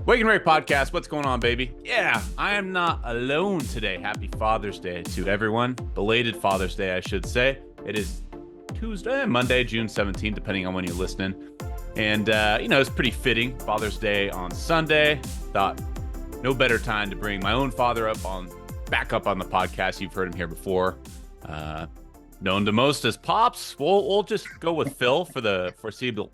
Wake and RAKE Podcast. What's going on, baby? Yeah, I am not alone today. Happy Father's Day to everyone. Belated Father's Day, I should say. It is Monday, June 17th, depending on when you're listening. And, it's pretty fitting. Father's Day on Sunday. Thought no better time to bring my own father back up on the podcast. You've heard him here before. Known to most as Pops. We'll just go with Phil for the foreseeable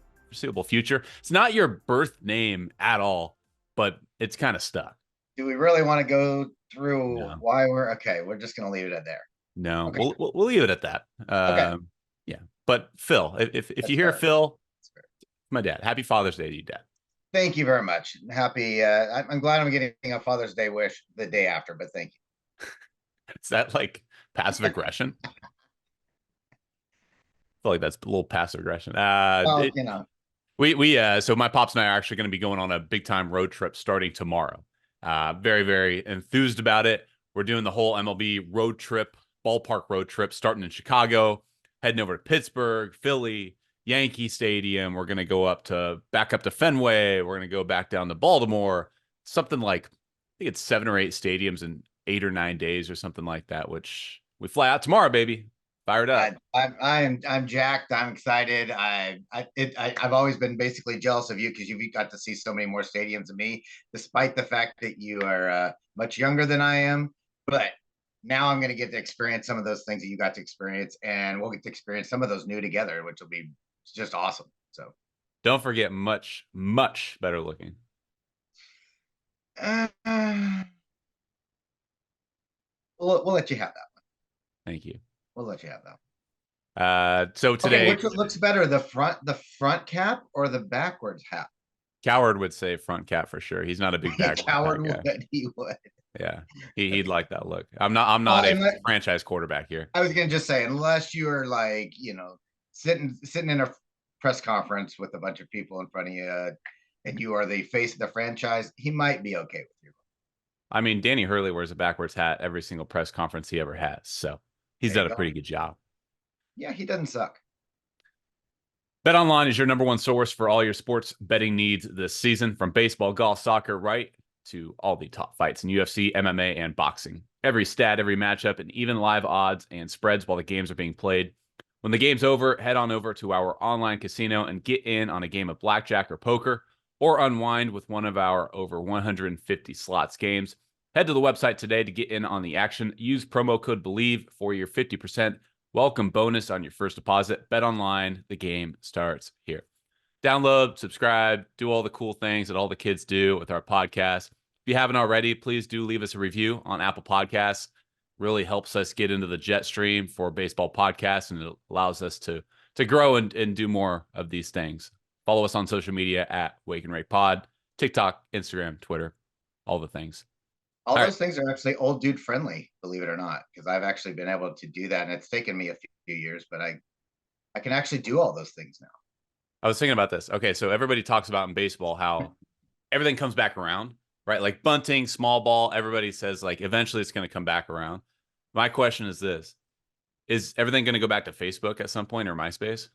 future. It's not your birth name at all, but it's kind of stuck. Do we really want to go through why we're okay? We're just going to leave it at there. No, okay. we'll leave it at that. Okay. Yeah, but Phil, if you hear Phil, my dad. Happy Father's Day to you, Dad. Thank you very much. Happy. I'm glad I'm getting a Father's Day wish the day after, but thank you. Is that like passive aggression? I feel like that's a little passive aggression. So my pops and I are actually going to be going on a big time road trip starting tomorrow. Very, very enthused about it. We're doing the whole MLB road trip, ballpark road trip, starting in Chicago, heading over to Pittsburgh, Philly, Yankee Stadium. We're going to go back up to Fenway. We're going to go back down to Baltimore. Something like, I think it's 7 or 8 stadiums in 8 or 9 days or something like that, which we fly out tomorrow, baby. Fired up. I'm jacked. I'm excited. I've always been basically jealous of you because you've got to see so many more stadiums than me, despite the fact that you are much younger than I am. But now I'm going to get to experience some of those things that you got to experience, and we'll get to experience some of those new together, which will be just awesome. So don't forget, much, much better looking. We'll let you have that one. Thank you. We'll let you have that. So today, which looks better, the front cap or the backwards hat? Coward would say front cap for sure. He's not a big backwards Coward would. He would. Yeah, he'd like that look. I'm not a franchise quarterback here. I was gonna just say, unless you are like, sitting in a press conference with a bunch of people in front of you, and you are the face of the franchise, he might be okay with you. I mean, Danny Hurley wears a backwards hat every single press conference he ever has, so he's done a pretty good job. Yeah, he doesn't suck. BetOnline is your number one source for all your sports betting needs this season, from baseball, golf, soccer, right to all the top fights in UFC, MMA, and boxing. Every stat, every matchup, and even live odds and spreads while the games are being played. When the game's over, head on over to our online casino and get in on a game of blackjack or poker, or unwind with one of our over 150 slots games. Head to the website today to get in on the action. Use promo code BELIEVE for your 50% welcome bonus on your first deposit. BetOnline, the game starts here. Download, subscribe, do all the cool things that all the kids do with our podcast. If you haven't already, please do leave us a review on Apple Podcasts. Really helps us get into the jet stream for baseball podcasts, and it allows us to grow and do more of these things. Follow us on social media at Wake and RAKE Pod, TikTok, Instagram, Twitter, all the things. All those things are actually old dude friendly, believe it or not, because I've actually been able to do that, and it's taken me a few years, but I can actually do all those things now. I was thinking about this. Okay, so everybody talks about in baseball how everything comes back around, right? Like bunting, small ball, everybody says like eventually it's going to come back around. My question is this: is everything going to go back to Facebook at some point, or MySpace?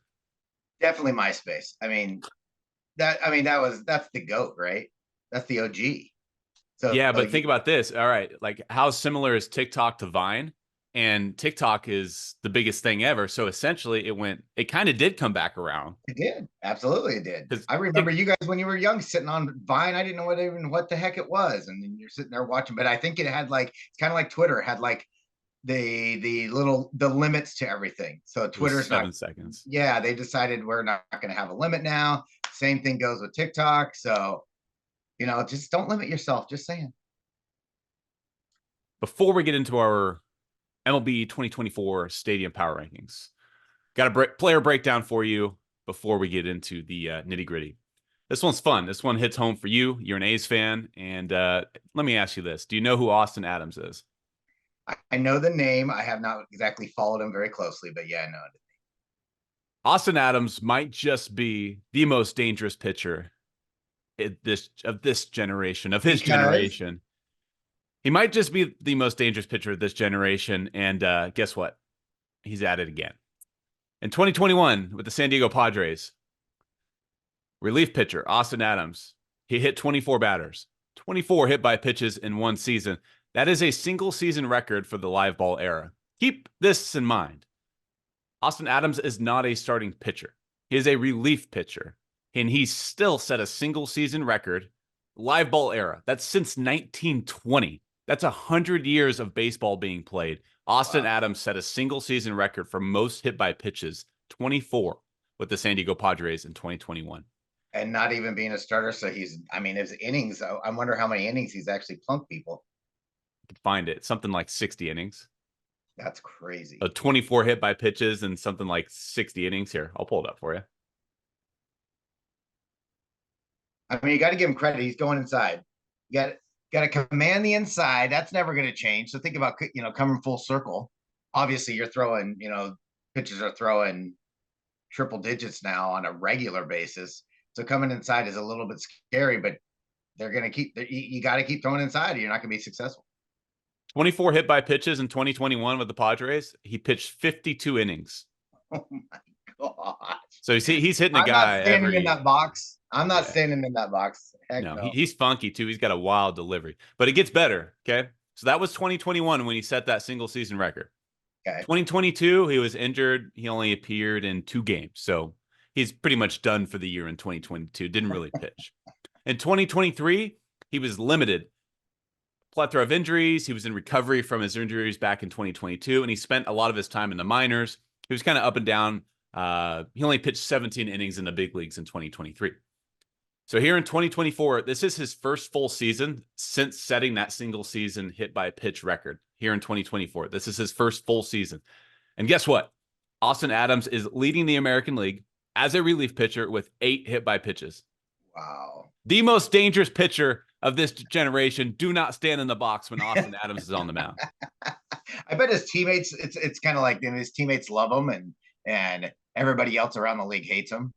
Definitely MySpace. That's the GOAT, right? That's the OG. So yeah, but think about this. All right, like how similar is TikTok to Vine? And TikTok is the biggest thing ever. So essentially it kind of did come back around. It did. Absolutely it did. I remember you guys when you were young sitting on Vine. I didn't know what the heck it was. And then you're sitting there watching, but I think it had like, it's kind of like Twitter. It had like the limits to everything. So Twitter's 7 seconds. Yeah, they decided we're not going to have a limit now. Same thing goes with TikTok. So just don't limit yourself. Just saying. Before we get into our MLB 2024 Stadium Power Rankings, got a player breakdown for you before we get into the nitty-gritty. This one's fun. This one hits home for you. You're an A's fan. And let me ask you this. Do you know who Austin Adams is? I know the name. I have not exactly followed him very closely, but yeah, I know it. Austin Adams might just be the most dangerous pitcher of his generation. He might just be the most dangerous pitcher of this generation. And guess what? He's at it again. In 2021, with the San Diego Padres, relief pitcher Austin Adams He hit 24 batters, 24 hit by pitches in one season. That is a single season record for the live ball era. Keep this in mind. Austin Adams is not a starting pitcher. He is a relief pitcher, and he still set a single season record, live ball era. That's since 1920. That's 100 years of baseball being played. Austin Adams set a single season record for most hit by pitches, 24, with the San Diego Padres in 2021. And not even being a starter. So his innings, I wonder how many innings he's actually plunked people. You can find it. Something like 60 innings. That's crazy. 24 hit by pitches and something like 60 innings. Here, I'll pull it up for you. I mean, you got to give him credit. He's going inside. You got to command the inside. That's never going to change. So think about, coming full circle. Obviously, you're throwing, pitchers are throwing triple digits now on a regular basis. So coming inside is a little bit scary, but they're going to you got to keep throwing inside or you're not going to be successful. 24 hit by pitches in 2021 with the Padres. He pitched 52 innings. Oh my God. So he's hitting a guy in that box. I'm not standing in that box. Heck no. He's funky too. He's got a wild delivery, but it gets better. Okay. So that was 2021 when he set that single season record. Okay. 2022, he was injured. He only appeared in 2 games. So he's pretty much done for the year in 2022. Didn't really pitch. In 2023, he was limited. Plethora of injuries. He was in recovery from his injuries back in 2022, and he spent a lot of his time in the minors. He was kind of up and down. He only pitched 17 innings in the big leagues in 2023. So here in 2024, this is his first full season since setting that single season hit by pitch record here in 2024. This is his first full season. And guess what? Austin Adams is leading the American League as a relief pitcher with 8 hit by pitches. Wow. The most dangerous pitcher of this generation. Do not stand in the box when Austin Adams is on the mound. I bet his teammates, it's kind of like his teammates love him and everybody else around the league hates him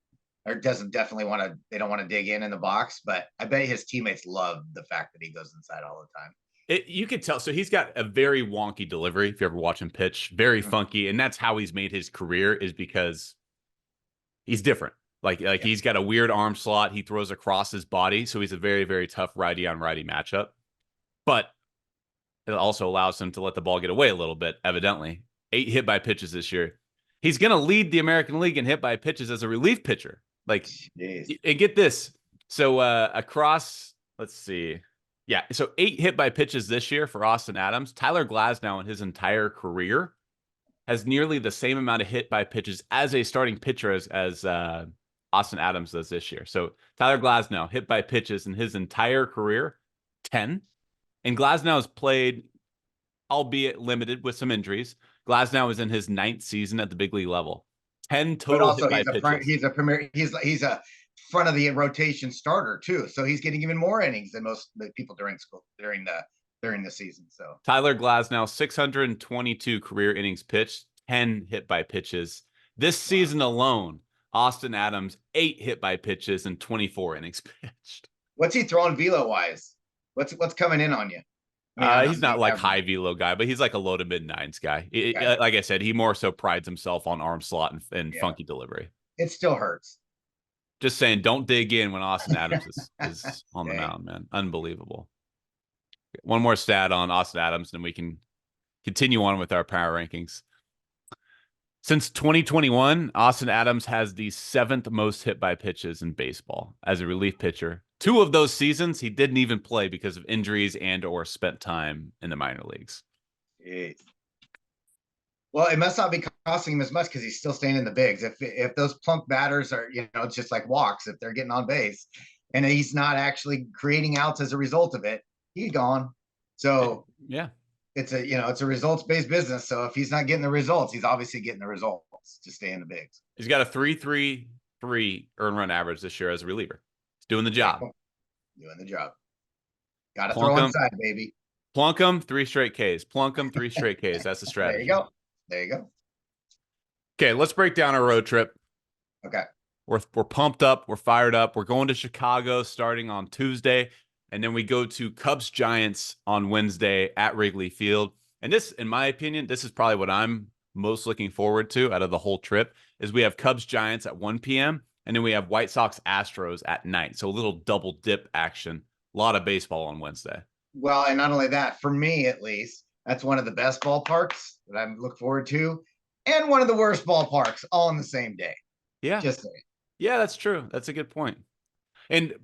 or they don't want to dig in the box, but I bet his teammates love the fact that he goes inside all the time. You could tell. So he's got a very wonky delivery. If you ever watch him pitch, very funky. And that's how he's made his career, is because he's different. Like he's got a weird arm slot. He throws across his body. So he's a very, very tough righty on righty matchup. But it also allows him to let the ball get away a little bit, evidently. 8 hit by pitches this year. He's going to lead the American League in hit by pitches as a relief pitcher. Like, and get this. So across, let's see. Yeah. So 8 hit by pitches this year for Austin Adams. Tyler Glasnow in his entire career has nearly the same amount of hit by pitches as a starting pitcher as Austin Adams does this year. So Tyler Glasnow hit by pitches in his entire career, 10. And Glasnow has played, albeit limited with some injuries. Glasnow is in his 9th season at the big league level. 10 total hit by pitches. He's a front of the rotation starter too. So he's getting even more innings than most people during the season. So Tyler Glasnow, 622 career innings pitched, 10 hit by pitches. This season alone, Austin Adams, 8 hit by pitches and 24 innings pitched. What's he throwing velo wise? What's coming in on you? He's not like high velo guy, but he's like a low to mid 9s guy. Okay. Like I said, he more so prides himself on arm slot and funky delivery. It still hurts. Just saying, don't dig in when Austin Adams is on the mound, man. Unbelievable. One more stat on Austin Adams, and we can continue on with our power rankings. Since 2021, Austin Adams has the 7th most hit by pitches in baseball as a relief pitcher. 2 of those seasons, he didn't even play because of injuries and or spent time in the minor leagues. Jeez. Well, it must not be costing him as much because he's still staying in the bigs. If those plunk batters are, it's just like walks, if they're getting on base and he's not actually creating outs as a result of it, he's gone. So yeah. It's a results-based business. So if he's not getting the results, he's obviously getting the results to stay in the bigs. He's got a 3.33 earned run average this year as a reliever. He's doing the job. Doing the job. Got to throw inside, baby. Plunk him, 3 straight Ks. Plunk him, 3 straight Ks. That's the strategy. There you go. Okay, let's break down our road trip. Okay. We're pumped up. We're fired up. We're going to Chicago starting on Tuesday. And then we go to Cubs Giants on Wednesday at Wrigley Field. And this, in my opinion, this is probably what I'm most looking forward to out of the whole trip, is we have Cubs Giants at 1 p.m. And then we have White Sox Astros at night. So a little double dip action. A lot of baseball on Wednesday. Well, and not only that, for me at least, that's one of the best ballparks that I look forward to, and one of the worst ballparks all on the same day. Yeah. Just saying. Yeah, that's true. That's a good point. And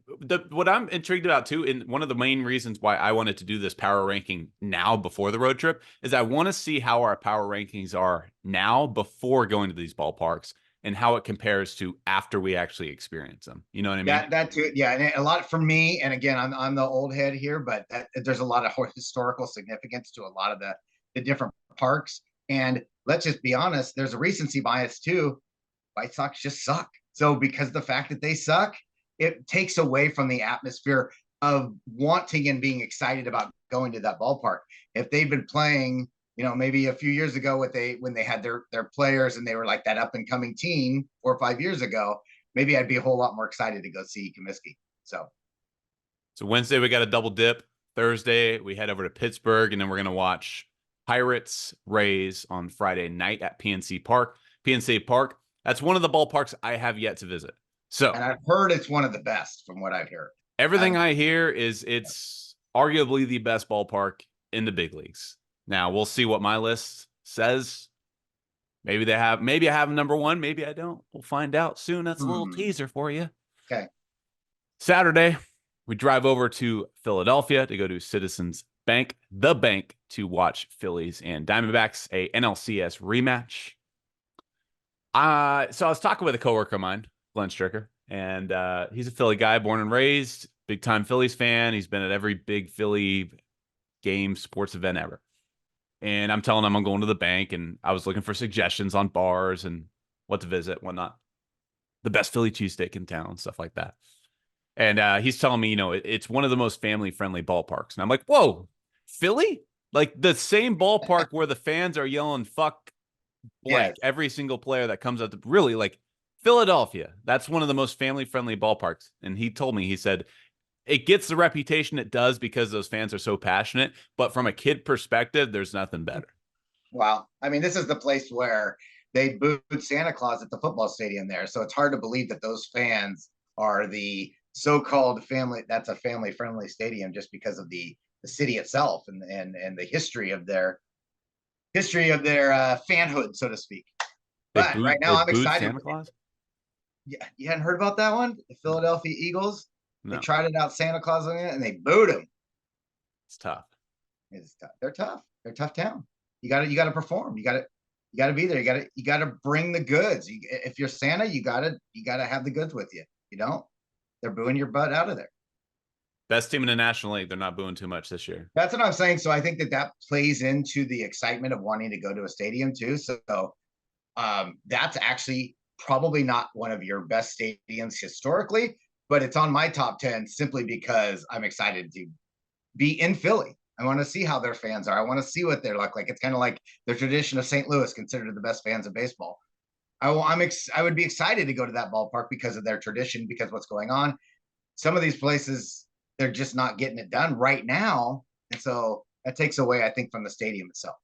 what I'm intrigued about too, and one of the main reasons why I wanted to do this power ranking now before the road trip, is I want to see how our power rankings are now before going to these ballparks and how it compares to after we actually experience them. You know what I mean? That too, yeah. And a lot for me, and again, I'm the old head here, but there's a lot of historical significance to a lot of the different parks. And let's just be honest, there's a recency bias too. White Sox just suck. So because the fact that they suck, it takes away from the atmosphere of wanting and being excited about going to that ballpark. If they've been playing, maybe a few years ago when they had their players and they were like that up and coming team 4 or 5 years ago, maybe I'd be a whole lot more excited to go see Comiskey. So Wednesday we got a double dip. Thursday we head over to Pittsburgh, and then we're going to watch Pirates Rays on Friday night at PNC Park. PNC Park, that's one of the ballparks I have yet to visit. So, and I've heard it's one of the best from what I've heard. Everything I hear is it's arguably the best ballpark in the big leagues. Now we'll see what my list says. Maybe I have number one. Maybe I don't. We'll find out soon. That's a little teaser for you. Okay. Saturday, we drive over to Philadelphia to go to Citizens Bank, the bank, to watch Phillies and Diamondbacks, a NLCS rematch. So I was talking with a coworker of mine, Glenn Stricker, and he's a Philly guy, born and raised, big time Phillies fan. He's been at every big Philly game, sports event ever. And I'm telling him I'm going to the bank, and I was looking for suggestions on bars and what to visit, whatnot. The best Philly cheesesteak in town, stuff like that. And he's telling me, it's one of the most family-friendly ballparks. And I'm like, whoa, Philly? Like the same ballpark where the fans are yelling, fuck blank, every single player that comes up to really like Philadelphia. That's one of the most family-friendly ballparks. And he told me, he said, it gets the reputation it does because those fans are so passionate. But from a kid perspective, there's nothing better. Wow. I mean, this is the place where they booed Santa Claus at the football stadium there. So it's hard to believe that those fans are the so-called family. That's a family-friendly stadium just because of the city itself and the history of their fanhood, so to speak. But right now I'm excited. Santa Claus? Yeah, you hadn't heard about that one? The Philadelphia Eagles? No. They tried it out Santa Claus on it and they booed him. It's tough. It's tough. They're tough. They're a tough town. You got to perform. You got to be there. You got to bring the goods. If you're Santa, you got to have the goods with you. You don't, they're booing your butt out of there. Best team in the National League. They're not booing too much this year. That's what I'm saying. So I think that plays into the excitement of wanting to go to a stadium too. So that's actually probably not one of your best stadiums historically, but it's on my top 10 simply because I'm excited to be in Philly. I want to see how their fans are. I want to see what they look like. It's kind of like the tradition of St. Louis, considered the best fans of baseball. I would be excited to go to that ballpark because of their tradition, because what's going on. Some of these places, they're just not getting it done right now. And so that takes away, I think, from the stadium itself.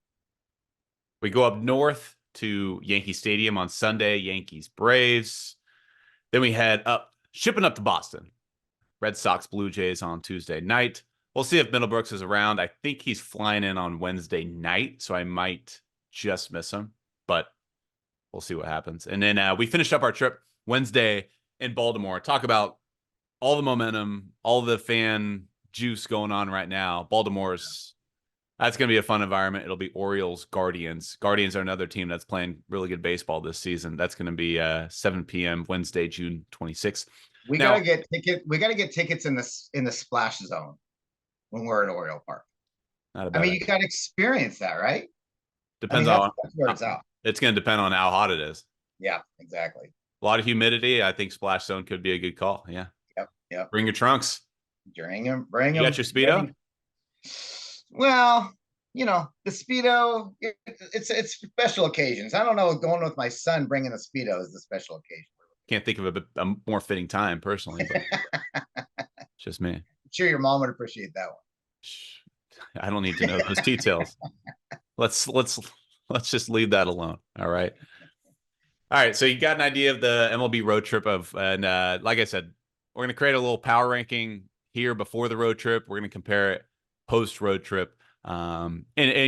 We go up north to Yankee Stadium on Sunday, Yankees, Braves. Then we head shipping up to Boston. Red Sox, Blue Jays on Tuesday night. We'll see if Middlebrooks is around. I think he's flying in on Wednesday night, so I might just miss him, but we'll see what happens. And then we finished up our trip Wednesday in Baltimore. Talk about all the momentum, all the fan juice going on right now. That's going to be a fun environment. It'll be Orioles, Guardians. Guardians are another team that's playing really good baseball this season. That's going to be 7 p.m. Wednesday, June 26th. We got to get tickets in the splash zone when we're at Oriole Park. Not a bad idea. You got to experience that, right? Depends on that's where it's out. It's going to depend on how hot it is. Yeah, exactly. A lot of humidity. I think splash zone could be a good call. Yeah. Yep. Bring your trunks. Bring them. You got your Speedo? Well, the Speedo, it's for special occasions. I don't know, going with my son, bringing a Speedo is the special occasion. Can't think of a more fitting time personally, but it's just me. I'm sure your mom would appreciate that one. I don't need to know those details. Let's just leave that alone. All right. All right, so you got an idea of the MLB road trip and like I said, we're gonna create a little power ranking here before the road trip. We're gonna compare it post road trip, and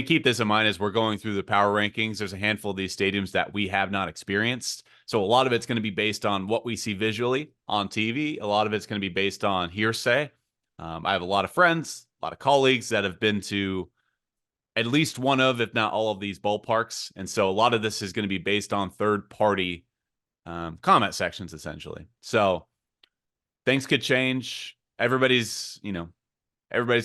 keep this in mind as we're going through the power rankings. There's a handful of these stadiums that we have not experienced, so a lot of it's going to be based on what we see visually on TV. A lot of it's going to be based on hearsay. I have a lot of friends, a lot of colleagues that have been to at least one of, if not all of these ballparks. And so a lot of this is going to be based on third party comment sections, essentially. So things could change. Everybody's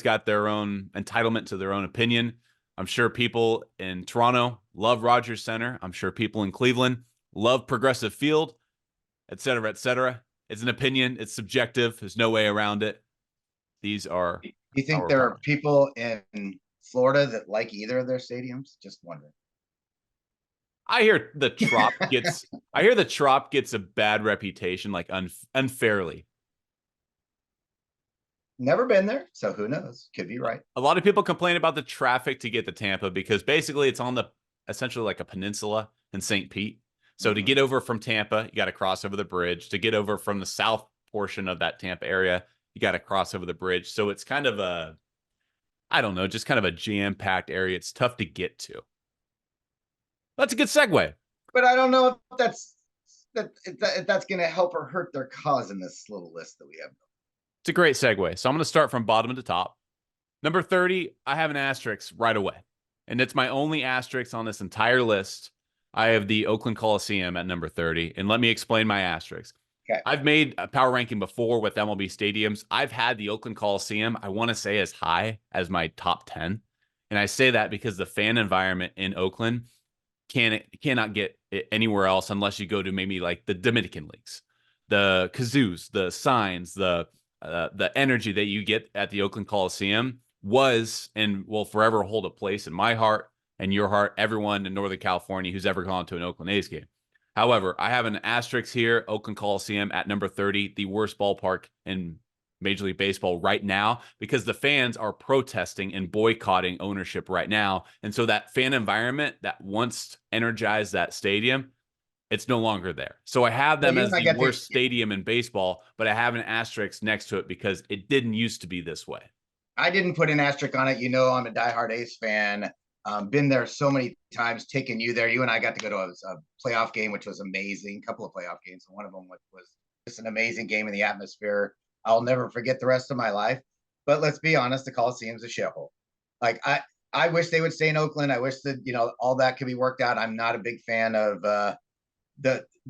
got their own entitlement to their own opinion. I'm sure people in Toronto love Rogers Center. I'm sure people in Cleveland love Progressive Field, et cetera, et cetera. It's an opinion. It's subjective. There's no way around it. These are. You think there are people in Florida that like either of their stadiums? Just wondering. I hear the Trop gets a bad reputation, like unfairly. Never been there, so who knows? Could be right. A lot of people complain about the traffic to get to Tampa because basically it's on essentially like a peninsula in St. Pete. So to get over from Tampa, you got to cross over the bridge. To get over from the south portion of that Tampa area, you got to cross over the bridge. So it's kind of just kind of a jam-packed area. It's tough to get to. That's a good segue. But I don't know if that's going to help or hurt their cause in this little list that we have. It's a great segue. So I'm going to start from bottom to top. Number 30, I have an asterisk right away. And it's my only asterisk on this entire list. I have the Oakland Coliseum at number 30. And let me explain my asterisk. Okay. I've made a power ranking before with MLB Stadiums. I've had the Oakland Coliseum, I want to say, as high as my top 10. And I say that because the fan environment in Oakland cannot get it anywhere else unless you go to maybe like the Dominican leagues, the kazoos, the signs, the energy that you get at the Oakland Coliseum was and will forever hold a place in my heart and your heart, everyone in Northern California who's ever gone to an Oakland A's game. However, I have an asterisk here, Oakland Coliseum at number 30, the worst ballpark in Major League Baseball right now, because the fans are protesting and boycotting ownership right now. And so that fan environment that once energized that stadium, it's no longer there. So I have them as the worst stadium in baseball, but I have an asterisk next to it because it didn't used to be this way. I didn't put an asterisk on it. You know, I'm a diehard A's fan. Been there so many times, taken you there. You and I got to go to a playoff game, which was amazing. A couple of playoff games. And one of them was just an amazing game in the atmosphere. I'll never forget the rest of my life. But let's be honest, the Coliseum's a shithole. Like I wish they would stay in Oakland. I wish that, all that could be worked out. I'm not a big fan of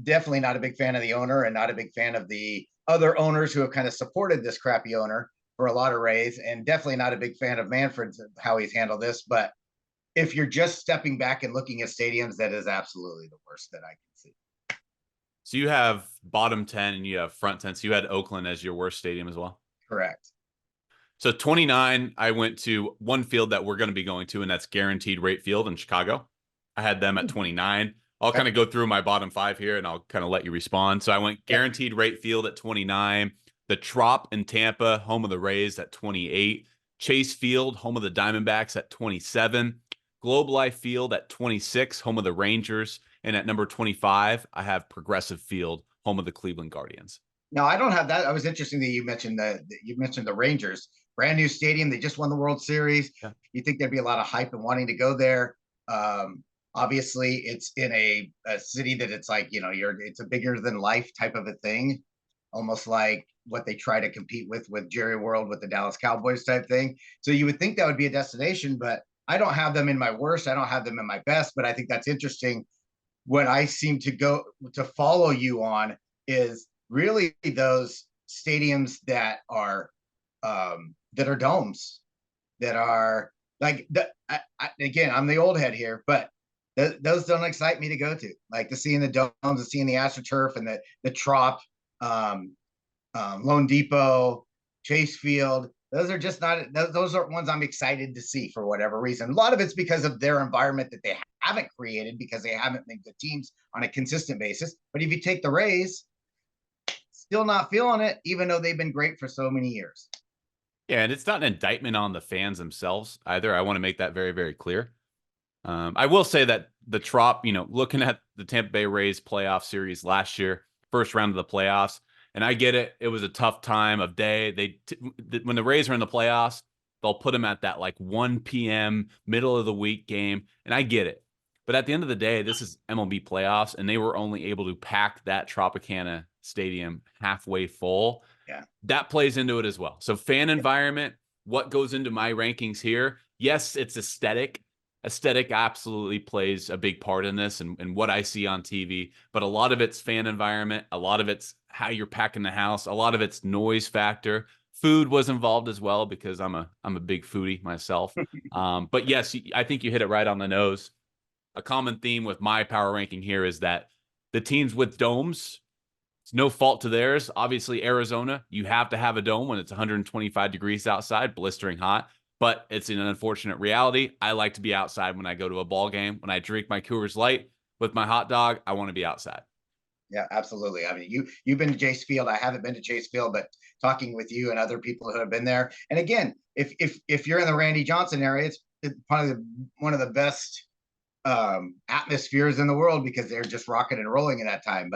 definitely not a big fan of the owner and not a big fan of the other owners who have kind of supported this crappy owner for a lot of Rays, and definitely not a big fan of Manfred's, how he's handled this. But if you're just stepping back and looking at stadiums, that is absolutely the worst that I can see. So you have bottom 10 and you have front 10. So you had Oakland as your worst stadium as well? Correct. So 29, I went to one field that we're going to be going to, and that's Guaranteed Rate Field in Chicago. I had them at 29. I'll kind of go through my bottom 5 here, and I'll kind of let you respond. So I went Guaranteed Rate Field at 29. The Trop in Tampa, home of the Rays, at 28. Chase Field, home of the Diamondbacks, at 27. Globe Life Field at 26, home of the Rangers. And at number 25, I have Progressive Field, home of the Cleveland Guardians. No, I don't have that. It was interesting that you mentioned the Rangers. Brand new stadium. They just won the World Series. Yeah. You think there'd be a lot of hype and wanting to go there. Obviously, it's in a city that it's like, it's a bigger than life type of a thing, almost like what they try to compete with Jerry World with the Dallas Cowboys type thing. So you would think that would be a destination, but I don't have them in my worst. I don't have them in my best, but I think that's interesting. What I seem to go to follow you on is really those stadiums that are domes, that are like again, I'm the old head here, but those don't excite me to go to. Like seeing the domes and seeing the AstroTurf and the Trop, Lone Depot, Chase Field. Those are just not, those are ones I'm excited to see for whatever reason. A lot of it's because of their environment that they haven't created, because they haven't made good teams on a consistent basis. But if you take the Rays, still not feeling it, even though they've been great for so many years. Yeah, and it's not an indictment on the fans themselves either. I want to make that very, very clear. I will say that the Trop, looking at the Tampa Bay Rays playoff series last year, first round of the playoffs, and I get it. It was a tough time of day. When the Rays are in the playoffs, they'll put them at that like 1 p.m. middle of the week game, and I get it. But at the end of the day, this is MLB playoffs, and they were only able to pack that Tropicana Stadium halfway full. Yeah. That plays into it as well. So fan environment, what goes into my rankings here? Yes, it's aesthetic. Aesthetic absolutely plays a big part in this and what I see on TV, but a lot of it's fan environment, a lot of it's how you're packing the house, a lot of it's noise factor. Food was involved as well because I'm a big foodie myself. But yes, I think you hit it right on the nose. A common theme with my power ranking here is that the teams with domes, it's no fault to theirs. Obviously, Arizona, you have to have a dome when it's 125 degrees outside, blistering hot. But it's an unfortunate reality. I like to be outside when I go to a ball game. When I drink my Coors Light with my hot dog, I want to be outside. Yeah, absolutely. I mean, you've been to Chase Field. I haven't been to Chase Field, but talking with you and other people who have been there. And again, if you're in the Randy Johnson area, it's probably one of the best atmospheres in the world because they're just rocking and rolling at that time.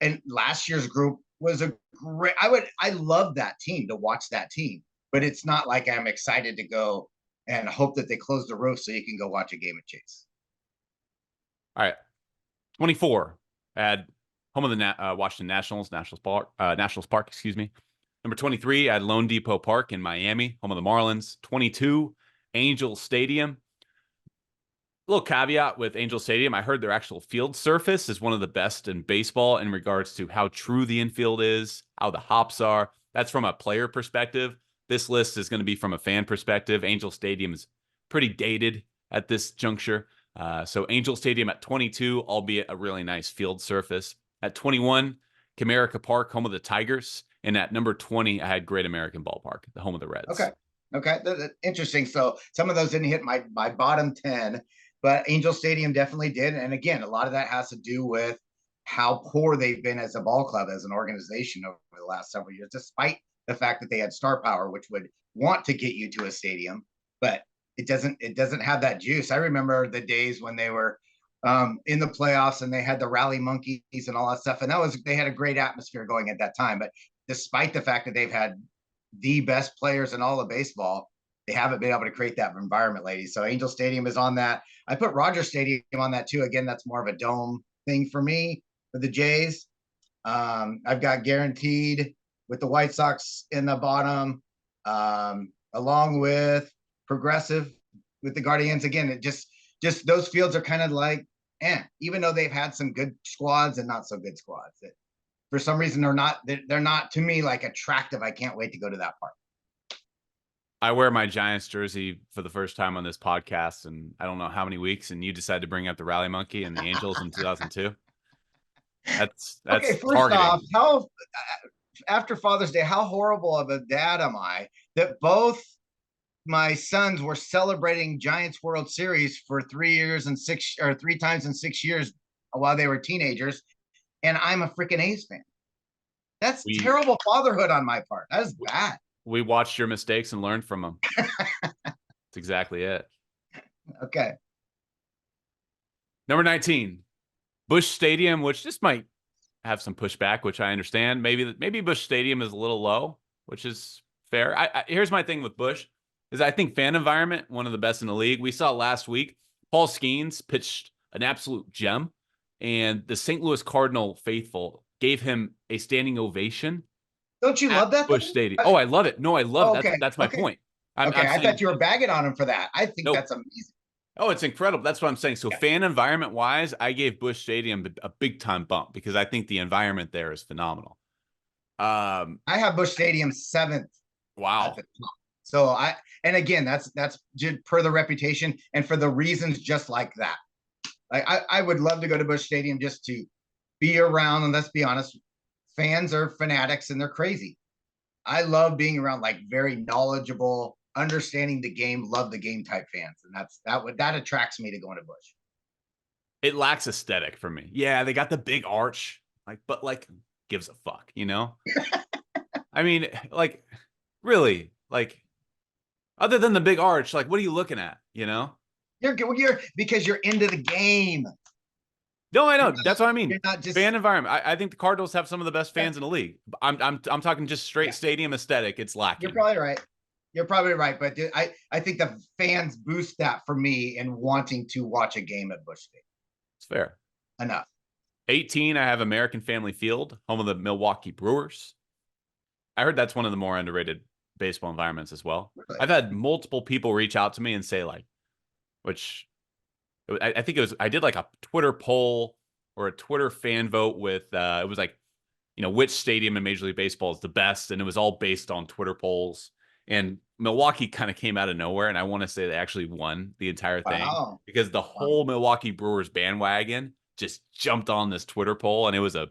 And last year's group was a great. I love that team, to watch that team. But it's not like I'm excited to go and hope that they close the roof so you can go watch a game at Chase. All right. 24 at home of the Washington Nationals Park, excuse me. Number 23 at Lone Depot Park in Miami, home of the Marlins. 22, Angel Stadium. Little caveat with Angel Stadium, I heard their actual field surface is one of the best in baseball in regards to how true the infield is, how the hops are. That's from a player perspective. This list is going to be from a fan perspective. Angel Stadium is pretty dated at this juncture. So Angel Stadium at 22, albeit a really nice field surface. At 21, Comerica Park, home of the Tigers. And at number 20, I had Great American Ballpark, the home of the Reds. Okay. That's interesting. So some of those didn't hit my bottom 10, but Angel Stadium definitely did. And again, a lot of that has to do with how poor they've been as a ball club, as an organization over the last several years, despite the fact that they had star power, which would want to get you to a stadium, but it doesn't have that juice. I remember the days when they were in the playoffs and they had the rally monkeys and all that stuff. And they had a great atmosphere going at that time. But despite the fact that they've had the best players in all of baseball, they haven't been able to create that environment, ladies. So Angel Stadium is on that. I put Rogers Stadium on that too. Again, that's more of a dome thing for me, for the Jays. I've got Guaranteed with the White Sox in the bottom, along with Progressive with the Guardians. Again, it just those fields are kind of like, even though they've had some good squads and not so good squads. For some reason, they're not to me like attractive. I can't wait to go to that park. I wear my Giants jersey for the first time on this podcast, and I don't know how many weeks, and you decided to bring up the Rally Monkey and the Angels in 2002. That's okay. First targeting. Off, how after Father's Day, how horrible of a dad am I that both my sons were celebrating Giants World Series for 3 times in 6 years while they were teenagers, and I'm a freaking A's fan. That's terrible fatherhood on my part. That is bad. We watched your mistakes and learned from them. That's exactly it. Okay. Number 19, Busch Stadium, which just might have some pushback, which I understand. Maybe Busch Stadium is a little low, which is fair. Here's my thing with Busch, is I think fan environment, one of the best in the league. We saw last week, Paul Skeens pitched an absolute gem, and the St. Louis Cardinal faithful gave him a standing ovation. Don't you love that? Busch Stadium. Oh, I love it. No, I love it. That's my point. I'm saying, I thought you were bagging on him for that. I think that's amazing. Oh, it's incredible. That's what I'm saying. So fan environment wise, I gave Busch Stadium a big time bump because I think the environment there is phenomenal. I have Busch Stadium 7th. Wow. So and again, that's per the reputation and for the reasons just like that. I would love to go to Busch Stadium just to be around, and let's be honest, fans are fanatics and they're crazy. I love being around like very knowledgeable, understanding the game, love the game type fans, and that attracts me to going to Busch. It lacks aesthetic for me. Yeah, they got the big arch, but gives a fuck, you know? I mean, really, other than the big arch, what are you looking at, you know? You're because you're into the game. No, I know. That's what I mean. You're not just Fan environment. I think the Cardinals have some of the best fans in the league. I'm talking just straight Yeah. stadium aesthetic. It's lacking. You're probably right. You're probably right, but I think the fans boost that for me in wanting to watch a game at Busch Stadium. It's fair. Enough. 18, I have American Family Field, home of the Milwaukee Brewers. I heard that's one of the more underrated baseball environments as well. Really? I've had multiple people reach out to me and say, like, which I think it was, I did like a Twitter poll or a Twitter fan vote with, it was like, which stadium in Major League Baseball is the best. And it was all based on Twitter polls. And Milwaukee kind of came out of nowhere. And I want to say they actually won the entire thing because the whole Milwaukee Brewers bandwagon just jumped on this Twitter poll. And it was a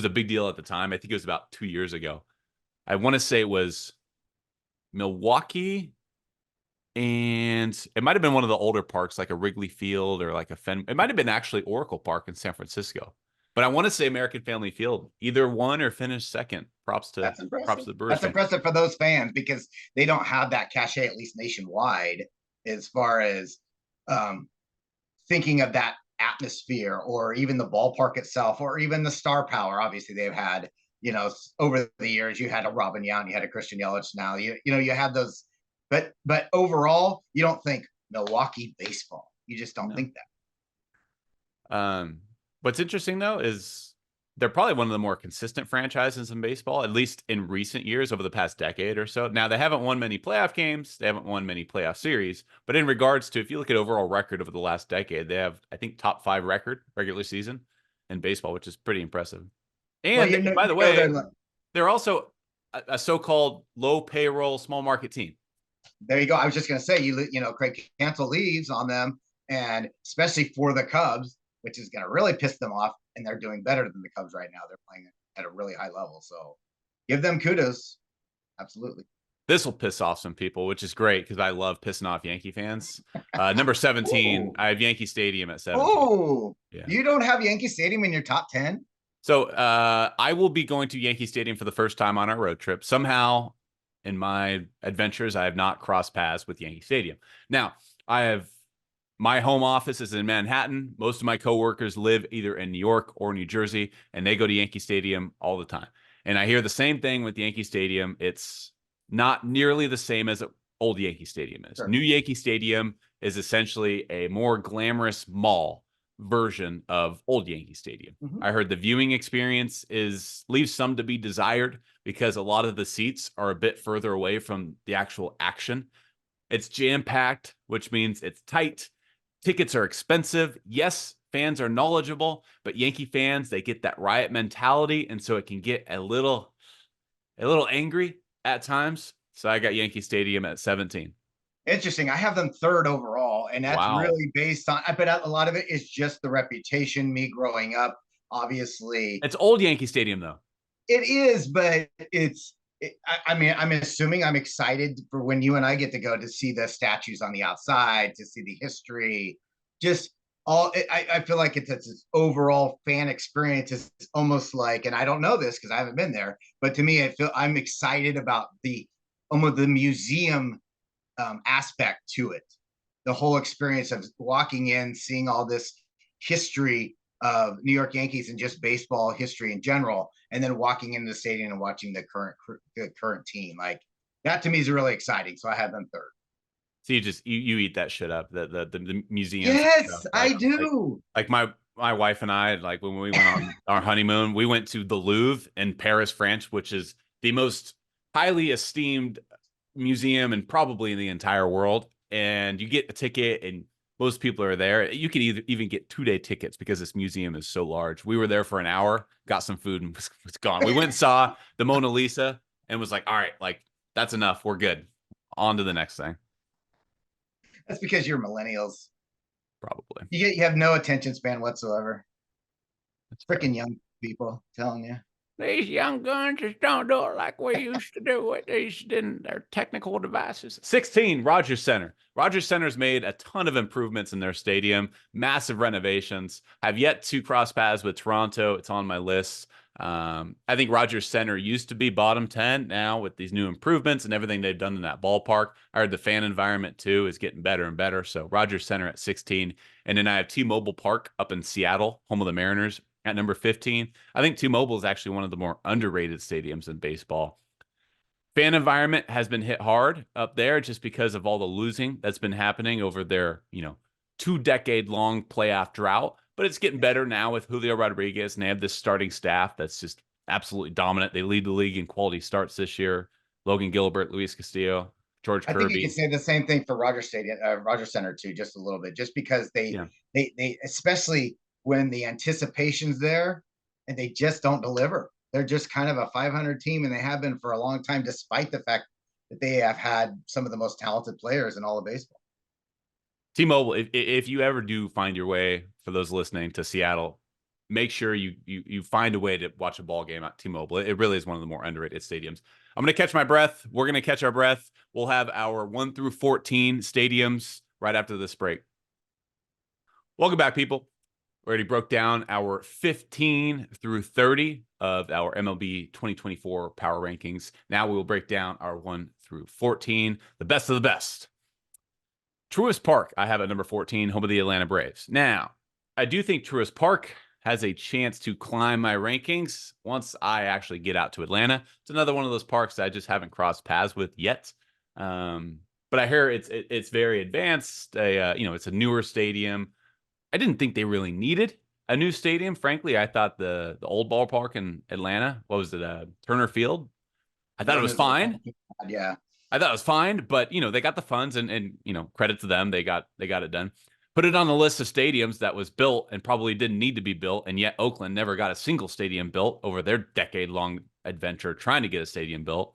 big deal at the time. I think it was about 2 years ago. I want to say it was Milwaukee, and it might have been one of the older parks, like a Wrigley Field or like a it might have been actually Oracle Park in San Francisco. But I want to say American Family Field either won or finished second. Props to the Brewers. That's impressive for those fans because they don't have that cachet, at least nationwide, as far as thinking of that atmosphere or even the ballpark itself or even the star power. Obviously, they've had, over the years, you had a Robin Yount, you had a Christian Yelich. Now you had those, but overall, you don't think Milwaukee baseball. You just don't think that. What's interesting though is they're probably one of the more consistent franchises in baseball, at least in recent years over the past decade or so. Now, they haven't won many playoff games. They haven't won many playoff series. But in regards to, if you look at overall record over the last decade, they have, I think, top 5 record regular season in baseball, which is pretty impressive. And by the way, they're also a so-called low payroll, small market team. There you go. I was just going to say, Craig Cancel leaves on them, and especially for the Cubs, which is going to really piss them off. And they're doing better than the Cubs right now. They're playing at a really high level. So give them kudos. Absolutely. This will piss off some people, which is great because I love pissing off Yankee fans. Number 17, I have Yankee Stadium at 17. Oh, yeah. You don't have Yankee Stadium in your top 10? So I will be going to Yankee Stadium for the first time on our road trip. Somehow in my adventures, I have not crossed paths with Yankee Stadium. Now, my home office is in Manhattan. Most of my coworkers live either in New York or New Jersey, and they go to Yankee Stadium all the time. And I hear the same thing with Yankee Stadium. It's not nearly the same as old Yankee Stadium is. Sure. New Yankee Stadium is essentially a more glamorous mall version of old Yankee Stadium. Mm-hmm. I heard the viewing experience leaves some to be desired because a lot of the seats are a bit further away from the actual action. It's jam-packed, which means it's tight. Tickets are expensive. Yes, fans are knowledgeable, but Yankee fans, they get that riot mentality, and so it can get a little angry at times. So I got Yankee Stadium at 17. Interesting. I have them 3rd overall, and that's really based on, but a lot of it is just the reputation, me growing up, obviously. It's old Yankee Stadium, though. It is, but I'm assuming I'm excited for when you and I get to go to see the statues on the outside, to see the history, just all. I feel like it's this overall fan experience. It's almost like, and I don't know this because I haven't been there, but to me, I'm excited about almost the museum aspect to it, the whole experience of walking in, seeing all this history of New York Yankees and just baseball history in general, and then walking into the stadium and watching the current team. Like, that to me is really exciting. So I have them 3rd. So you eat that shit up, the museum. Yes, I do. Like my wife and I, like when we went on our honeymoon, we went to the Louvre in Paris, France, which is the most highly esteemed museum and probably in the entire world. And you get a ticket and most people are there. You can even get 2-day tickets because this museum is so large. We were there for an hour, got some food, and was gone. We went and saw the Mona Lisa and was like, all right, like, that's enough. We're good. On to the next thing. That's because you're millennials. Probably. You have no attention span whatsoever. It's freaking young people, telling you. These young guns just don't do it like we used to do it. These didn't, their technical devices. 16, Rogers Center. Rogers Center's made a ton of improvements in their stadium, massive renovations. I've yet to cross paths with Toronto. It's on my list. I think Rogers Center used to be bottom 10. Now with these new improvements and everything they've done in that ballpark, I heard the fan environment too is getting better and better. So Rogers Center at 16. And then I have T-Mobile Park up in Seattle, home of the Mariners, at number 15. I think T-Mobile is actually one of the more underrated stadiums in baseball. Fan environment has been hit hard up there just because of all the losing that's been happening over their, 2-decade-long playoff drought. But it's getting better now with Julio Rodriguez, and they have this starting staff that's just absolutely dominant. They lead the league in quality starts this year. Logan Gilbert, Luis Castillo, George Kirby. I think you can say the same thing for Rogers Stadium, Rogers Center too, just a little bit, just because they especially when the anticipation's there and they just don't deliver. They're just kind of a 500 team, and they have been for a long time, despite the fact that they have had some of the most talented players in all of baseball. T-Mobile, if you ever do find your way, for those listening, to Seattle, make sure you find a way to watch a ball game at T-Mobile. It really is one of the more underrated stadiums. I'm going to catch my breath. We're going to catch our breath. We'll have our 1 through 14 stadiums right after this break. Welcome back, people. We already broke down our 15 through 30 of our MLB 2024 power rankings. Now we will break down our 1 through 14, the best of the best. Truist Park, I have at number 14, home of the Atlanta Braves. Now, I do think Truist Park has a chance to climb my rankings once I actually get out to Atlanta. It's another one of those parks that I just haven't crossed paths with yet. But I hear it's very advanced. It's a newer stadium. I didn't think they really needed a new stadium. Frankly, I thought the old ballpark in Atlanta, what was it, Turner Field? I thought it was fine. Yeah. I thought it was fine, but they got the funds and credit to them. They got it done. Put it on the list of stadiums that was built and probably didn't need to be built, and yet Oakland never got a single stadium built over their decade-long adventure trying to get a stadium built.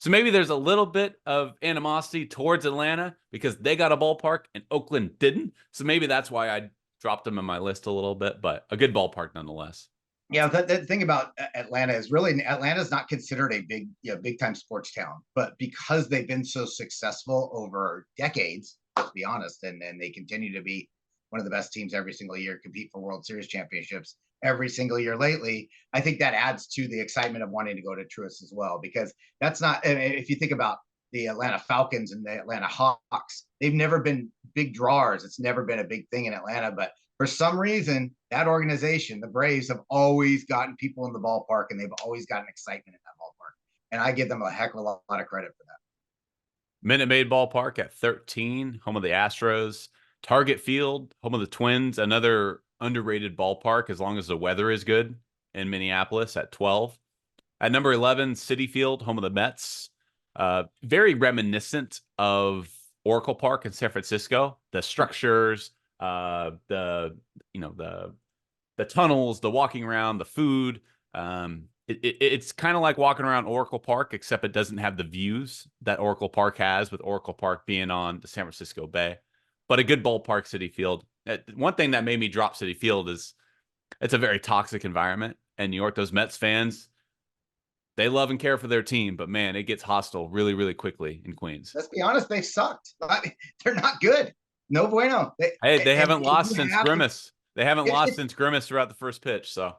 So maybe there's a little bit of animosity towards Atlanta because they got a ballpark and Oakland didn't. So maybe that's why I dropped them in my list a little bit, but a good ballpark nonetheless. Yeah, the thing about Atlanta is really Atlanta's not considered a big time sports town, but because they've been so successful over decades, let's be honest, and they continue to be one of the best teams every single year, compete for World Series championships every single year lately. I think that adds to the excitement of wanting to go to Truist as well, because that's not, if you think about the Atlanta Falcons and the Atlanta Hawks, they've never been big drawers. It's never been a big thing in Atlanta, but for some reason, that organization, the Braves, have always gotten people in the ballpark, and they've always gotten excitement in that ballpark. And I give them a heck of a lot of credit for that. Minute Maid Ballpark at 13, home of the Astros. Target Field, home of the Twins, another underrated ballpark as long as the weather is good in Minneapolis at 12. At number 11, Citi Field, home of the Mets. Very reminiscent of Oracle Park in San Francisco. The structures, the tunnels, the walking around, the food. It's kind of like walking around Oracle Park, except it doesn't have the views that Oracle Park has, with Oracle Park being on the San Francisco Bay. But a good ballpark, Citi Field. One thing that made me drop Citi Field is it's a very toxic environment in New York. Those Mets fans, they love and care for their team, but man, it gets hostile really, really quickly in Queens. Let's be honest, they've sucked. They're not good. No bueno. They haven't lost since Grimace. They haven't lost since Grimace throughout the first pitch. So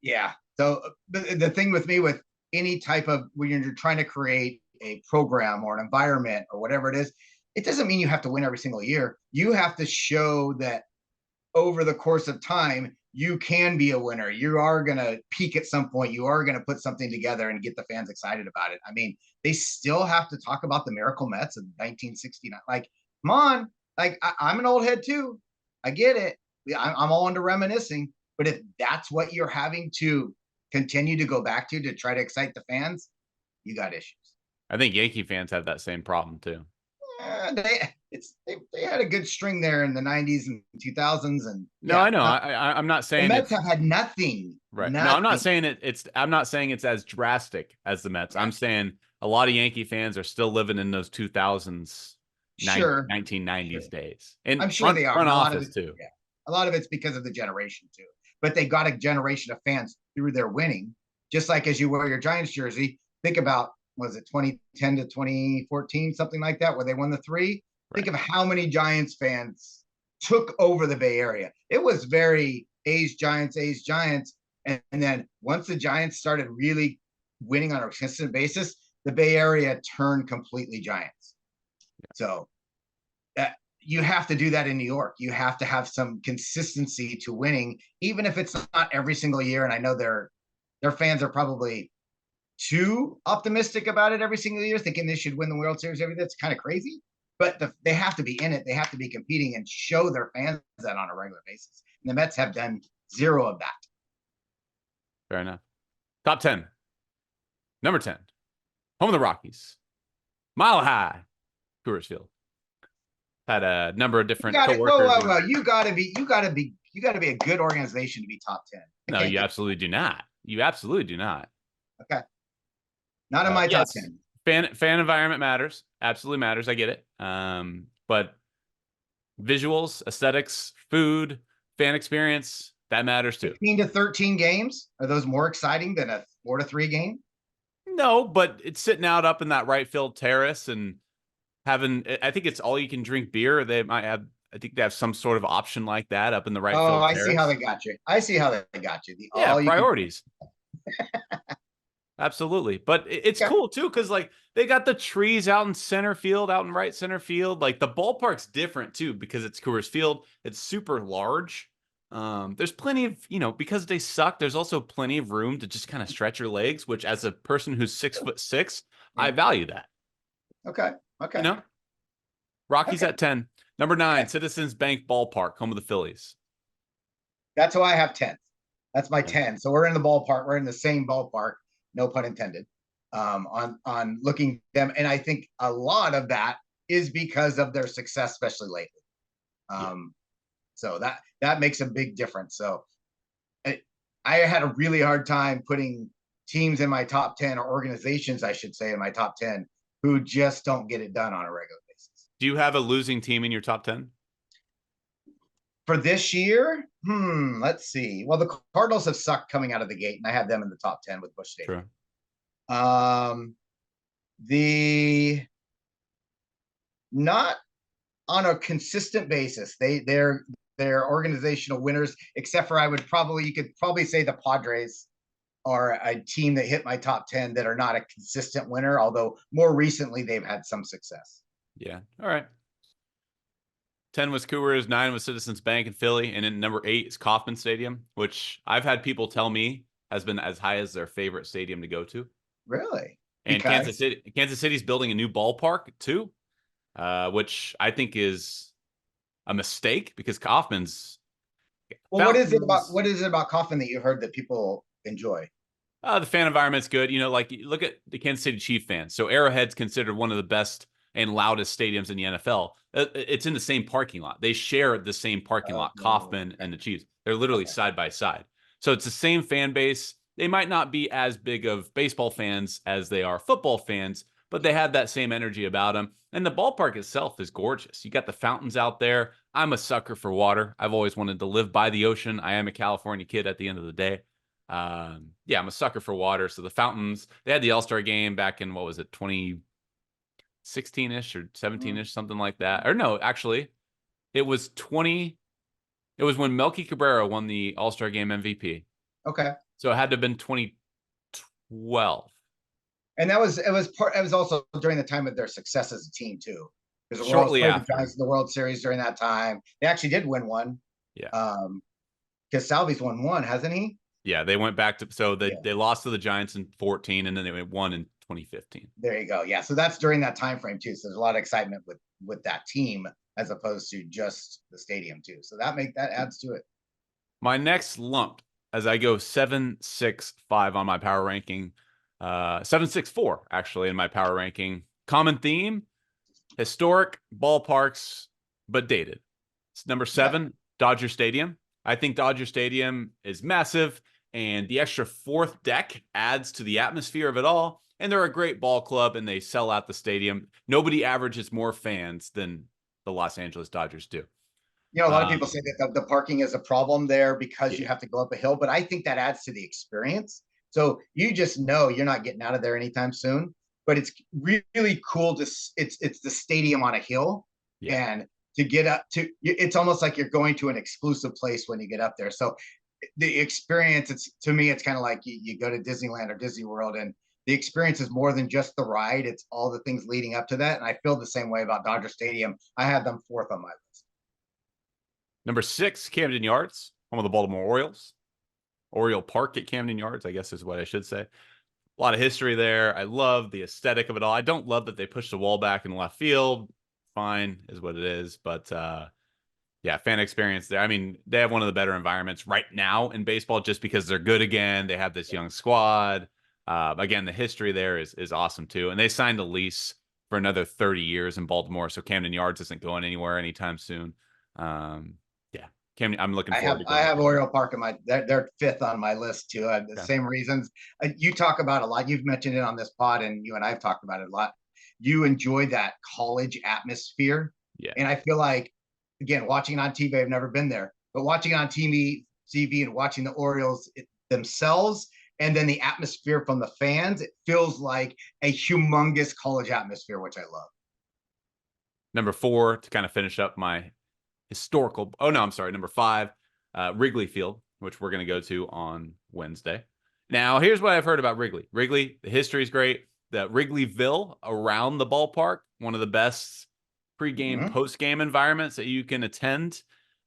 yeah. So the thing with me, with any type of, when you're trying to create a program or an environment or whatever it is, it doesn't mean you have to win every single year. You have to show that over the course of time, you can be a winner. You are going to peak at some point. You are going to put something together and get the fans excited about it. I mean, they still have to talk about the Miracle Mets of 1969. Like, come on. Like, I'm an old head too. I get it. I'm all into reminiscing. But if that's what you're having to continue to go back to try to excite the fans, you got issues. I think Yankee fans have that same problem too. They had a good string there in the 90s and 2000s, and no, I know. I'm not saying the Mets have had nothing. Right. Nothing. No, I'm not saying I'm not saying it's as drastic as the Mets. Right. I'm saying a lot of Yankee fans are still living in those 2000s, 1990s days, and I'm sure they are. Front office too. Yeah. A lot of it's because of the generation too. But they got a generation of fans through their winning. Just like as you wear your Giants jersey, think about, was it 2010 to 2014, something like that, where they won the 3? Right. Think of how many Giants fans took over the Bay Area. It was very A's Giants. And then once the Giants started really winning on a consistent basis, the Bay Area turned completely Giants. So you have to do that in New York. You have to have some consistency to winning, even if it's not every single year. And I know their fans are probably too optimistic about it every single year, thinking they should win the World Series. That's kind of crazy. But they have to be in it. They have to be competing and show their fans that on a regular basis. And the Mets have done zero of that. Fair enough. Top 10. Number 10. Home of the Rockies. Mile High. Coors Field. Had a number of different coworkers. Whoa. You gotta be a good organization to be top 10. No, you absolutely do not. You absolutely do not. Okay. Not in my top 10. Fan environment matters. Absolutely matters. I get it. But visuals, aesthetics, food, fan experience, that matters too. 15 to 13 games? Are those more exciting than a 4-3 game? No, but it's sitting out up in that right field terrace and having, I think it's all you can drink beer. They might have, I think they have some sort of option like that up in the right field terrace. I see how they got you. Priorities. Absolutely. But it's cool too, because like they got the trees out in center field, out in right center field. Like the ballpark's different too, because it's Coors Field. It's super large. There's plenty of, because they suck, there's also plenty of room to just kind of stretch your legs, which as a person who's 6'6", I value that. Okay. Rockies at 10. Number 9, Citizens Bank Ballpark, home of the Phillies. That's who I have 10th. That's my 10. So we're in the ballpark. We're in the same ballpark, no pun intended, on looking at them. And I think a lot of that is because of their success, especially lately. So that makes a big difference. So I had a really hard time putting teams in my top 10, or organizations, I should say, in my top 10, who just don't get it done on a regular basis. Do you have a losing team in your top 10? For this year? Let's see. Well, the Cardinals have sucked coming out of the gate, and I have them in the top 10 with Busch Stadium. True. Not on a consistent basis. They're organizational winners, except for you could probably say the Padres are a team that hit my top 10 that are not a consistent winner, although more recently they've had some success. Yeah. All right. 10 was Coors, 9 was Citizens Bank in Philly, and then number 8 is Kauffman Stadium, which I've had people tell me has been as high as their favorite stadium to go to. Really? And Kansas City's building a new ballpark too, which I think is a mistake because Kauffman's. Well, what is it about Kauffman that you heard that people enjoy? The fan environment's good. Like you look at the Kansas City Chiefs fans. So Arrowhead's considered one of the best and loudest stadiums in the NFL. It's in the same parking lot. They share the same parking lot, Kauffman and the Chiefs. They're literally side by side. So it's the same fan base. They might not be as big of baseball fans as they are football fans, but they have that same energy about them. And the ballpark itself is gorgeous. You got the fountains out there. I'm a sucker for water. I've always wanted to live by the ocean. I am a California kid at the end of the day. I'm a sucker for water. So the fountains, they had the All-Star game back in, 2016-ish or 17-ish, something like that. Or no, actually, it was when Melky Cabrera won the All-Star game MVP. Okay. So it had to have been 2012. And it was also during the time of their success as a team too. Because shortly after the Giants in the World Series during that time. They actually did win one. Yeah. Because Salvi's won one, hasn't he? Yeah, they went back to they lost to the Giants in 2014, and then they won in 2015. There you go. Yeah, so that's during that time frame too. So there's a lot of excitement with that team as opposed to just the stadium too. So that adds to it. My next lump, as I go 7-6-5 on my power ranking, 7-6-4 actually in my power ranking. Common theme: historic ballparks, but dated. It's number 7, Dodger Stadium. I think Dodger Stadium is massive, and the extra 4th deck adds to the atmosphere of it all. And they're a great ball club, and they sell out the stadium. Nobody averages more fans than the Los Angeles Dodgers do. A lot of people say that the parking is a problem there because you have to go up a hill, but I think that adds to the experience. So you just know you're not getting out of there anytime soon. But it's really cool it's the stadium on a hill, and to get up to, it's almost like you're going to an exclusive place when you get up there. So the experience, it's to me, it's kind of like you go to Disneyland or Disney World, and the experience is more than just the ride. It's all the things leading up to that. And I feel the same way about Dodger Stadium. I had them fourth on my list. Number 6, Camden Yards, home of the Baltimore Orioles. Oriole Park at Camden Yards, I guess is what I should say. A lot of history there. I love the aesthetic of it all. I don't love that they pushed the wall back in left field. Fine is what it is. But yeah, fan experience there. I mean, they have one of the better environments right now in baseball just because they're good again. They have this young squad. Again, the history there is awesome too. And they signed a lease for another 30 years in Baltimore. So Camden Yards isn't going anywhere anytime soon. Yeah, Camden, I'm looking forward to I have Oriole Park in my, they're fifth on my list too. The same reasons. You talk about a lot. You've mentioned it on this pod, and you and I've talked about it a lot. You enjoy that college atmosphere. Yeah. And I feel like, again, watching it on TV, I've never been there, but watching it on TV and watching the Orioles themselves, and then the atmosphere from the fans, it feels like a humongous college atmosphere, which I love. Number 4, to kind of finish up my historical. Oh, no, I'm sorry. Number 5, Wrigley Field, which we're going to go to on Wednesday. Now, here's what I've heard about Wrigley. Wrigley, the history is great. The Wrigleyville around the ballpark, one of the best pregame, postgame environments that you can attend.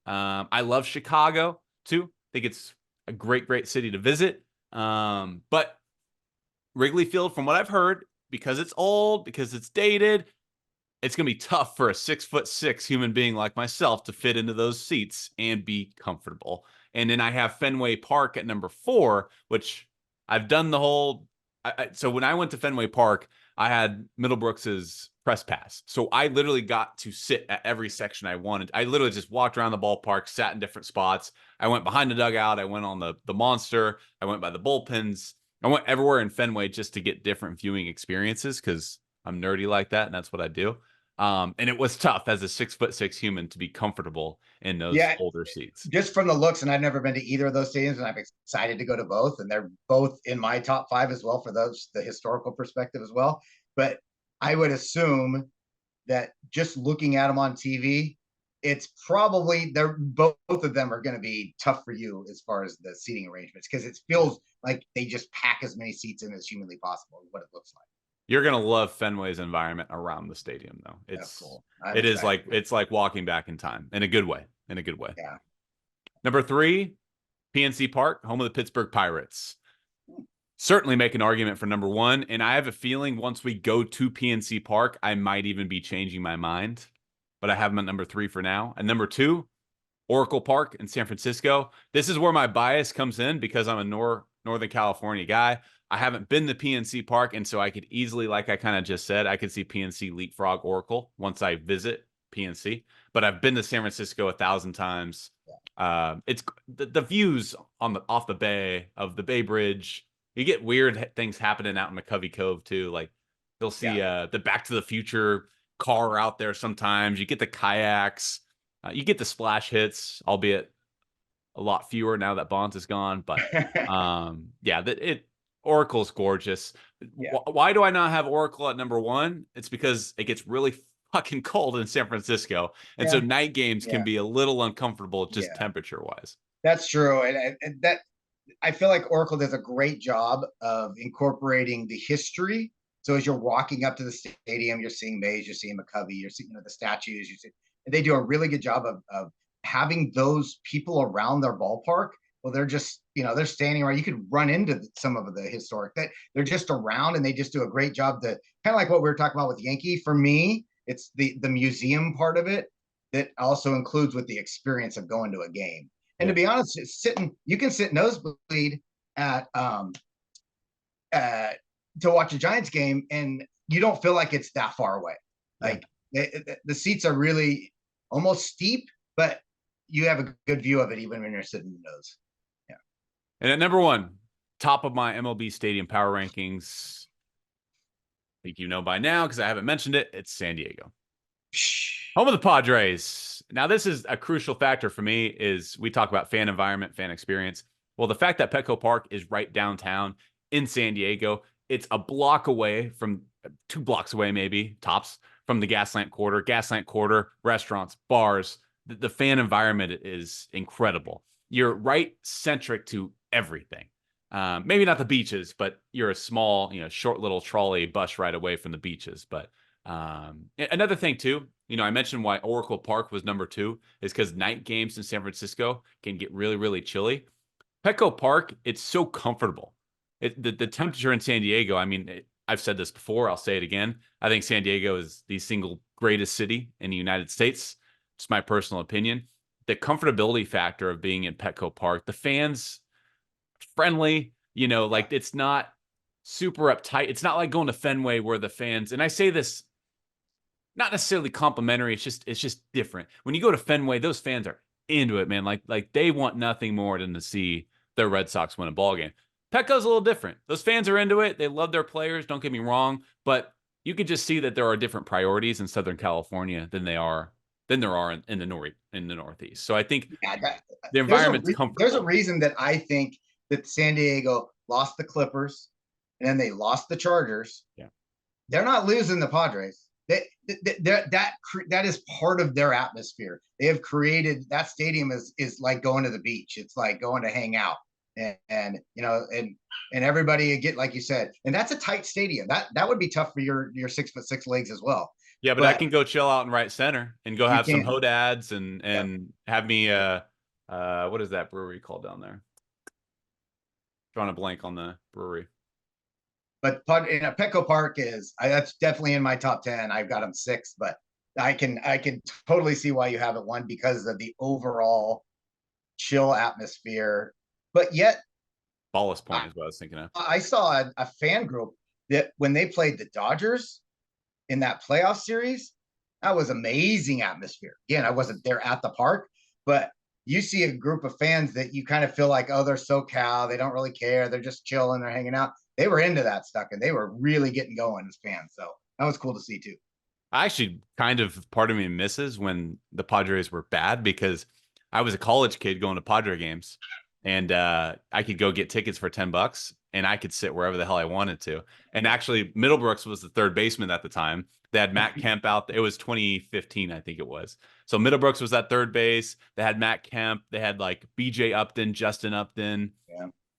I love Chicago, too. I think it's a great city to visit. But Wrigley Field, from what I've heard, because it's old, because it's dated, it's going to be tough for a 6'6" human being like myself to fit into those seats and be comfortable. And then I have Fenway Park at number 4, which I've done the whole. So when I went to Fenway Park, I had Middlebrooks's press pass. So I literally got to sit at every section I wanted. I literally just walked around the ballpark, sat in different spots. I went behind the dugout. I went on the monster. I went by the bullpens. I went everywhere in Fenway just to get different viewing experiences because I'm nerdy like that, and that's what I do. And it was tough as a 6'6" human to be comfortable in those older seats. Just from the looks, and I've never been to either of those stadiums, and I'm excited to go to both, and they're both in my top 5 as well for those, the historical perspective as well. But I would assume that just looking at them on TV, it's probably both of them are going to be tough for you as far as the seating arrangements, because it feels like they just pack as many seats in as humanly possible, what it looks like. You're gonna love Fenway's environment around the stadium, though. It's cool. It's like walking back in time in a good way. Yeah. Number 3, PNC Park, home of the Pittsburgh Pirates. Certainly make an argument for number 1, and I have a feeling once we go to PNC Park, I might even be changing my mind. But I have them at number 3 for now. And number 2, Oracle Park in San Francisco. This is where my bias comes in because I'm a Northern California guy. I haven't been to PNC Park, and so I could easily, like I kind of just said, I could see PNC leapfrog Oracle once I visit PNC. But I've been to San Francisco 1,000 times. It's the views off the bay of the Bay Bridge. You get weird things happening out in McCovey Cove too. Like they'll see the Back to the Future car out there sometimes. You get the kayaks. You get the splash hits, albeit a lot fewer now that Bonds is gone. But Oracle's gorgeous. Yeah. Why do I not have Oracle at number 1? It's because it gets really fucking cold in San Francisco. And so night games can be a little uncomfortable just temperature wise. That's true. And that I feel like Oracle does a great job of incorporating the history. So as you're walking up to the stadium, you're seeing Mays, you're seeing McCovey, you're seeing the statues. They do a really good job of having those people around their ballpark. Well, they're just, they're standing around. You could run into some of the historic that they're just around, and they just do a great job to kind of like what we were talking about with Yankee. For me, it's the museum part of it that also includes with the experience of going to a game. And to be honest, you can sit nosebleed at to watch a Giants game, and you don't feel like it's that far away. Like the seats are really almost steep, but you have a good view of it even when you're sitting in the nose. Yeah. And at number 1, top of my MLB Stadium power rankings, I think you know by now because I haven't mentioned it, it's San Diego. Home of the Padres. Now, this is a crucial factor for me is we talk about fan environment, fan experience. Well, the fact that Petco Park is right downtown in San Diego, it's a block away from 2 blocks away, maybe tops from the Gaslamp Quarter, restaurants, bars. The fan environment is incredible. you're right centric to everything. Maybe not the beaches, but you're a small, short little trolley bus ride away from the beaches. But another thing too, I mentioned why Oracle Park was number 2 is because night games in San Francisco can get really, really chilly. Petco Park, it's so comfortable. The temperature in San Diego, I mean, I've said this before, I'll say it again. I think San Diego is the single greatest city in the United States. It's my personal opinion. The comfortability factor of being in Petco Park, the fans friendly, like it's not super uptight. It's not like going to Fenway where the fans, and I say this not necessarily complimentary, it's just different. When you go to Fenway, those fans are into it, man. Like they want nothing more than to see their Red Sox win a ball game. Petco's a little different. Those fans are into it. They love their players, don't get me wrong, but you can just see that there are different priorities in Southern California than there are in the Northeast. So I think the environment's comfortable. There's a reason that I think that San Diego lost the Clippers and then they lost the Chargers. Yeah. They're not losing the Padres. That is part of their atmosphere. They have created that stadium is like going to the beach. It's like going to hang out. And everybody get, like you said, and that's a tight stadium. That would be tough for your 6'6" legs as well. Yeah, but I can go chill out in right center and go have some hodads and have me what is that brewery called down there? Drawing a blank on the brewery. But Petco Park that's definitely in my top 10. I've got them 6, but I can totally see why you have it 1 because of the overall chill atmosphere. But yet, Ballast Point is what I was thinking of. I saw a fan group that when they played the Dodgers in that playoff series, that was amazing atmosphere. Again, I wasn't there at the park, but you see a group of fans that you kind of feel like, oh, they're SoCal. They don't really care. They're just chilling. They're hanging out. They were into that stuff, and they were really getting going as fans. So that was cool to see too. I actually part of me misses when the Padres were bad because I was a college kid going to Padre games. And I could go get tickets for $10 and I could sit wherever the hell I wanted to. And actually, Middlebrooks was the third baseman at the time. They had Matt Kemp out. It was 2015, I think it was. So Middlebrooks was at third base. They had Matt Kemp. They had like BJ Upton, Justin Upton,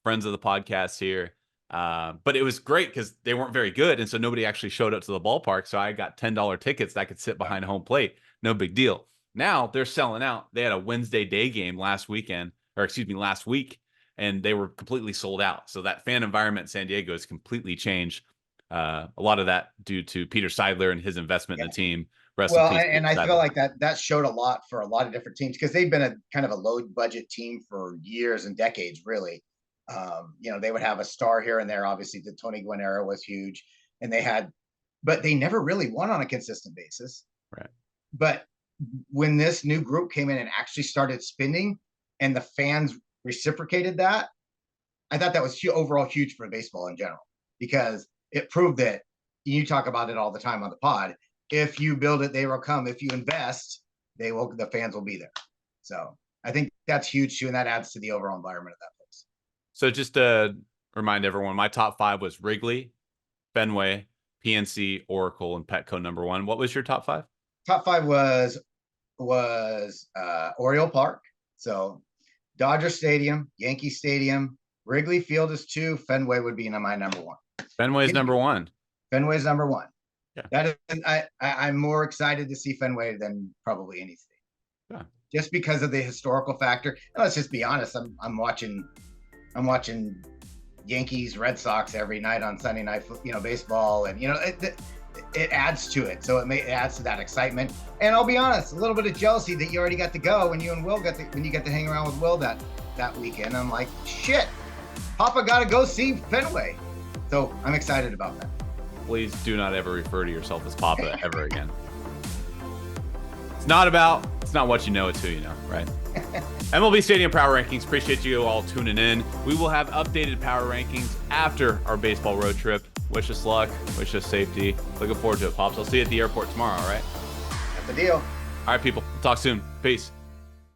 friends of the podcast here. But it was great because they weren't very good. And so nobody actually showed up to the ballpark. So I got $10 tickets that I could sit behind home plate. No big deal. Now they're selling out. They had a Wednesday day game last week, and they were completely sold out. So that fan environment in San Diego has completely changed. A lot of that due to Peter Seidler and his investment in the team. I feel like that showed a lot for a lot of different teams because they've been a kind of a low budget team for years and decades, really. They would have a star here and there. Obviously, the Tony Gwynn era was huge, but they never really won on a consistent basis. Right. But when this new group came in and actually started spending, and the fans reciprocated that, I thought that was overall huge for baseball in general, because it proved that, you talk about it all the time on the pod, if you build it, they will come. If you invest, the fans will be there. So I think that's huge too, and that adds to the overall environment of that place. So just to remind everyone, my top 5 was Wrigley, Fenway, PNC, Oracle, and Petco number 1. What was your top 5? Top 5 was Oriole Park. So Dodger Stadium, Yankee Stadium, Wrigley Field is 2. Fenway would be my number 1. Fenway's number 1. Fenway's number 1. Yeah. That is, I'm more excited to see Fenway than probably any stadium. Yeah. Just because of the historical factor. And let's just be honest. I'm watching Yankees, Red Sox every night on Sunday night, baseball, and it adds to it. So it adds to that excitement. And I'll be honest, a little bit of jealousy that you already got to go when you and Will when you get to hang around with Will that weekend. I'm like, shit, Papa got to go see Fenway. So I'm excited about that. Please do not ever refer to yourself as Papa ever again. It's not what you know, it's who you know, right? MLB Stadium Power Rankings. Appreciate you all tuning in. We will have updated power rankings after our baseball road trip. Wish us luck. Wish us safety. Looking forward to it, Pops. I'll see you at the airport tomorrow, all right? That's the deal. All right, people. We'll talk soon. Peace.